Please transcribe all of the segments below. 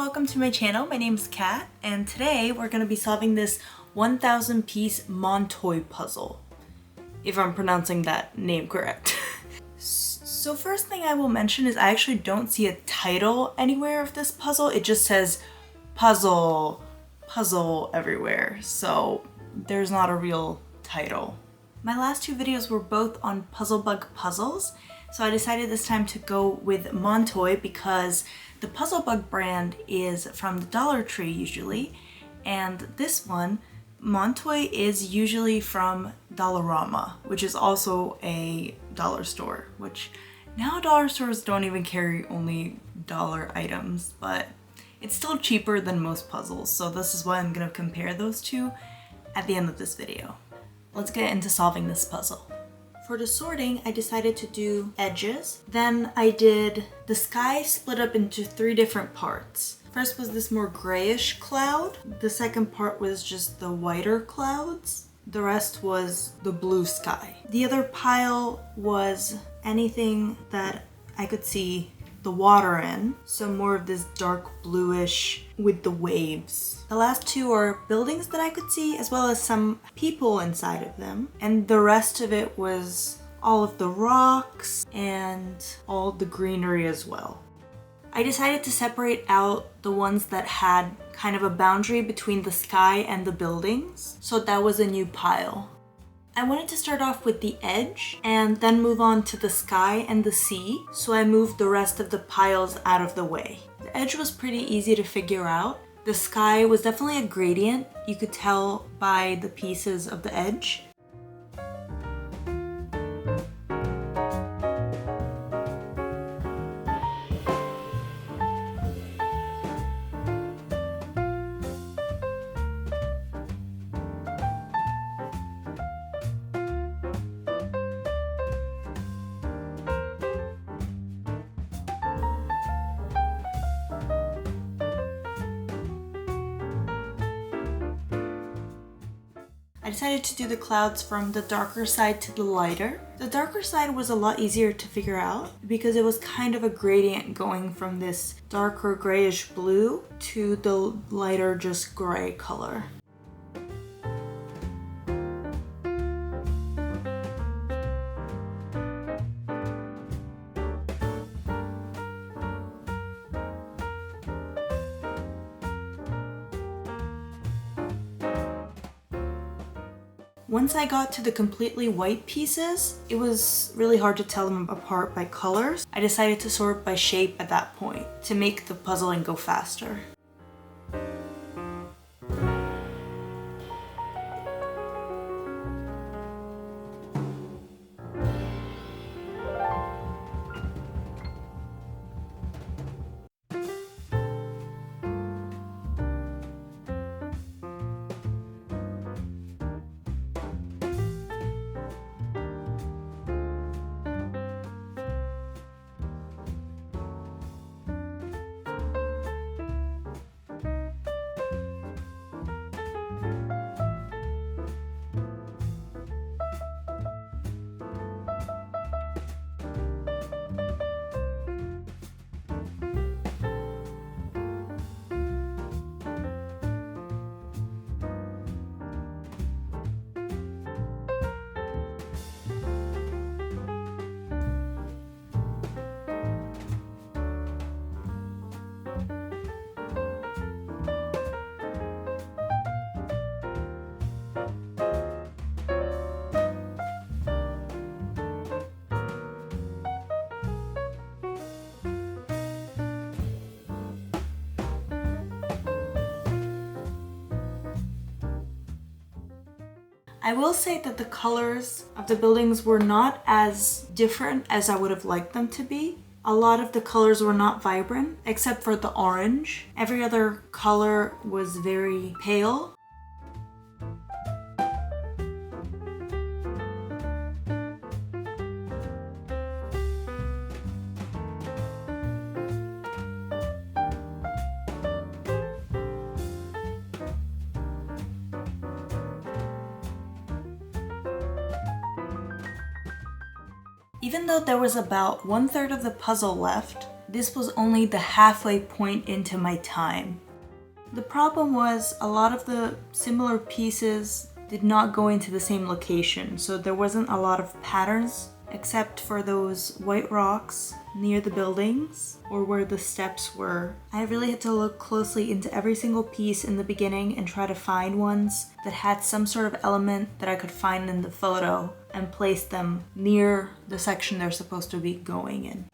welcome to my channel. My name is Kat, and today we're going to be solving this 1,000 piece Montoy puzzle, if I'm pronouncing that name correct. So first thing I will mention is I actually don't see a title anywhere of this puzzle. It just says puzzle everywhere, so there's not a real title. My last two videos were both on puzzle bug puzzles, so I decided this time to go with Montoy because the puzzle bug brand is from the Dollar Tree usually, and this one, Montoy, is usually from Dollarama, which is also a dollar store, which now dollar stores don't even carry only dollar items, but it's still cheaper than most puzzles, so this is why I'm gonna compare those two at the end of this video. Let's get into solving this puzzle. For the sorting, I decided to do edges. Then I did the sky split up into three different parts. First was this more grayish cloud. The second part was just the whiter clouds. The rest was the blue sky. The other pile was anything that I could see the water in, so more of this dark bluish with the waves. The last two are buildings that I could see, as well as some people inside of them, and the rest of it was all of the rocks and all the greenery as well. I decided to separate out the ones that had kind of a boundary between the sky and the buildings, so that was a new pile. I wanted to start off with the edge and then move on to the sky and the sea, so I moved the rest of the piles out of the way. The edge was pretty easy to figure out. The sky was definitely a gradient. You could tell by the pieces of the edge. I decided to do the clouds from the darker side to the lighter. The darker side was a lot easier to figure out because it was kind of a gradient going from this darker grayish blue to the lighter just gray color. Once I got to the completely white pieces, it was really hard to tell them apart by colors. I decided to sort by shape at that point to make the puzzling go faster. I will say that the colors of the buildings were not as different as I would have liked them to be. A lot of the colors were not vibrant, except for the orange. Every other color was very pale. Even though there was about 1/3 of the puzzle left, this was only the halfway point into my time. The problem was a lot of the similar pieces did not go into the same location, so there wasn't a lot of patterns except for those white rocks near the buildings or where the steps were. I really had to look closely into every single piece in the beginning and try to find ones that had some sort of element that I could find in the photo and place them near the section they're supposed to be going in.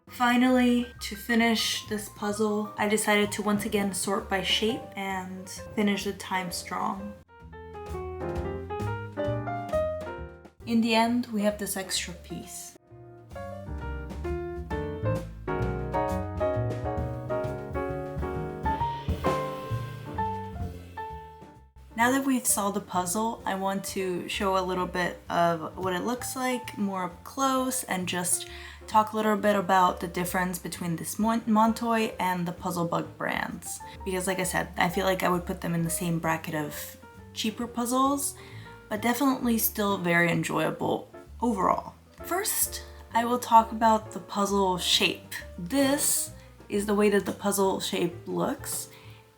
Finally, to finish this puzzle, I decided to once again sort by shape and finish the time strong. In the end, we have this extra piece. Now that we've solved the puzzle, I want to show a little bit of what it looks like more up close and just talk a little bit about the difference between this Montoy and the Puzzle Bug brands. Because like I said, I feel like I would put them in the same bracket of cheaper puzzles, but definitely still very enjoyable overall. First, I will talk about the puzzle shape. This is the way that the puzzle shape looks,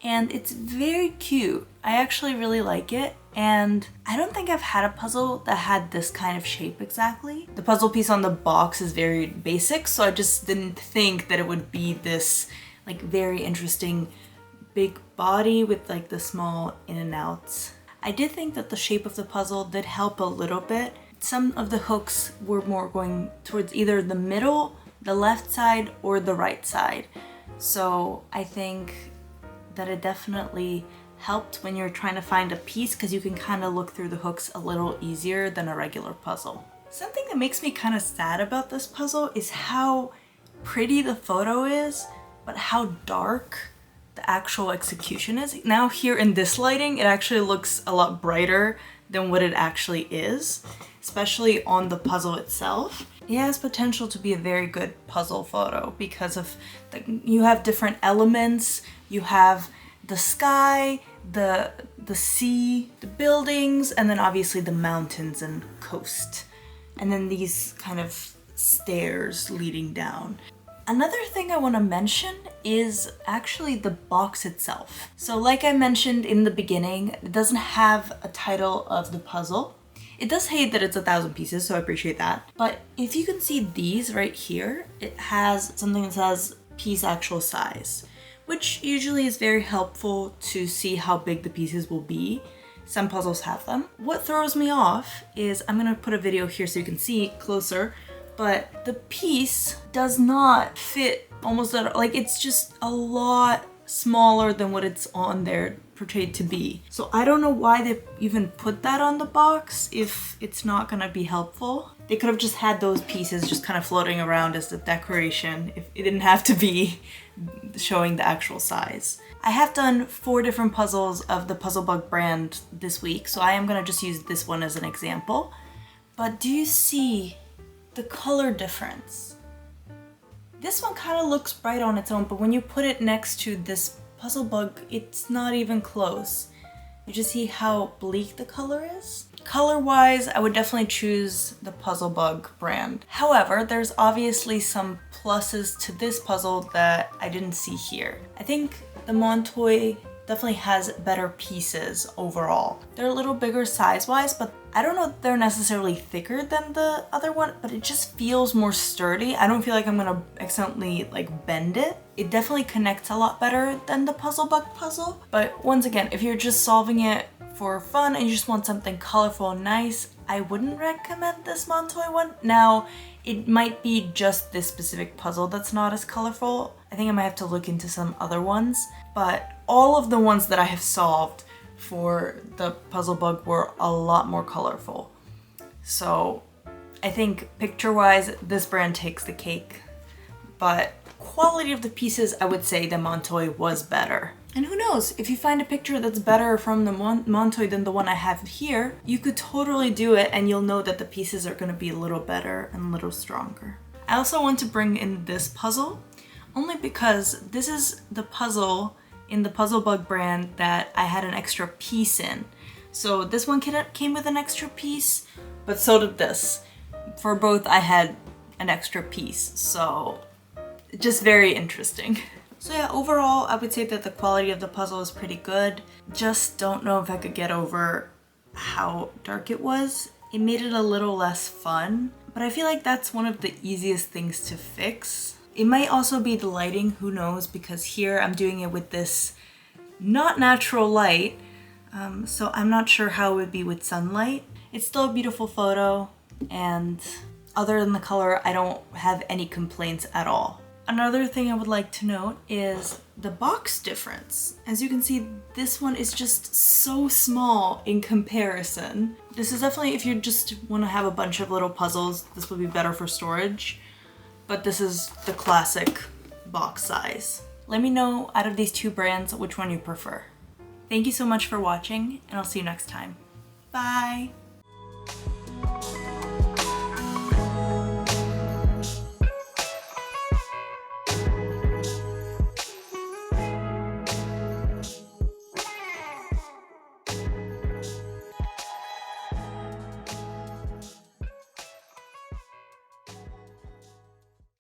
and it's very cute. I actually really like it, and I don't think I've had a puzzle that had this kind of shape exactly. The puzzle piece on the box is very basic, so I just didn't think that it would be this like very interesting big body with like the small in and outs. I did think that the shape of the puzzle did help a little bit. Some of the hooks were more going towards either the middle, the left side, or the right side. So I think that it definitely helped when you're trying to find a piece because you can kind of look through the hooks a little easier than a regular puzzle. Something that makes me kind of sad about this puzzle is how pretty the photo is, but how dark the actual execution is. Now here in this lighting, it actually looks a lot brighter than what it actually is, especially on the puzzle itself. It has potential to be a very good puzzle photo because of you have different elements. You have the sky, the sea, the buildings, and then obviously the mountains and coast. And then these kind of stairs leading down. Another thing I want to mention is actually the box itself. So like I mentioned in the beginning, it doesn't have a title of the puzzle. It does say that it's 1,000 pieces, so I appreciate that. But if you can see these right here, it has something that says piece actual size, which usually is very helpful to see how big the pieces will be. Some puzzles have them. What throws me off is, I'm gonna put a video here so you can see closer, but the piece does not fit almost at all. Like, it's just a lot smaller than what it's on there portrayed to be. So I don't know why they even put that on the box if it's not gonna be helpful. They could have just had those pieces just kind of floating around as the decoration if it didn't have to be showing the actual size. I have done 4 different puzzles of the Puzzle Bug brand this week, so I am gonna just use this one as an example. But do you see the color difference? This one kind of looks bright on its own, but when you put it next to this Puzzle Bug, it's not even close. You just see how bleak the color is? Color-wise, I would definitely choose the Puzzle Bug brand. However, there's obviously some pluses to this puzzle that I didn't see here. I think the Montoy definitely has better pieces overall. They're a little bigger size-wise, but I don't know if they're necessarily thicker than the other one, but it just feels more sturdy. I don't feel like I'm gonna accidentally like bend it. It definitely connects a lot better than the Puzzle Bug puzzle. But once again, if you're just solving it for fun and you just want something colorful and nice, I wouldn't recommend this Montoy one. Now, it might be just this specific puzzle that's not as colorful. I think I might have to look into some other ones, but all of the ones that I have solved for the Puzzle Bug were a lot more colorful. So I think picture-wise, this brand takes the cake, but quality of the pieces, I would say the Montoy was better. And who knows, if you find a picture that's better from the Montoy than the one I have here, you could totally do it and you'll know that the pieces are gonna be a little better and a little stronger. I also want to bring in this puzzle, only because this is the puzzle in the Puzzle Bug brand that I had an extra piece in. So this one came with an extra piece, but so did this. For both, I had an extra piece, so just very interesting. So yeah, overall, I would say that the quality of the puzzle is pretty good. Just don't know if I could get over how dark it was. It made it a little less fun, but I feel like that's one of the easiest things to fix. It might also be the lighting, who knows, because here I'm doing it with this not natural light, so I'm not sure how it would be with sunlight. It's still a beautiful photo, and other than the color, I don't have any complaints at all. Another thing I would like to note is the box difference. As you can see, this one is just so small in comparison. This is definitely, if you just want to have a bunch of little puzzles, this would be better for storage. But this is the classic box size. Let me know out of these 2 brands which one you prefer. Thank you so much for watching, and I'll see you next time. Bye!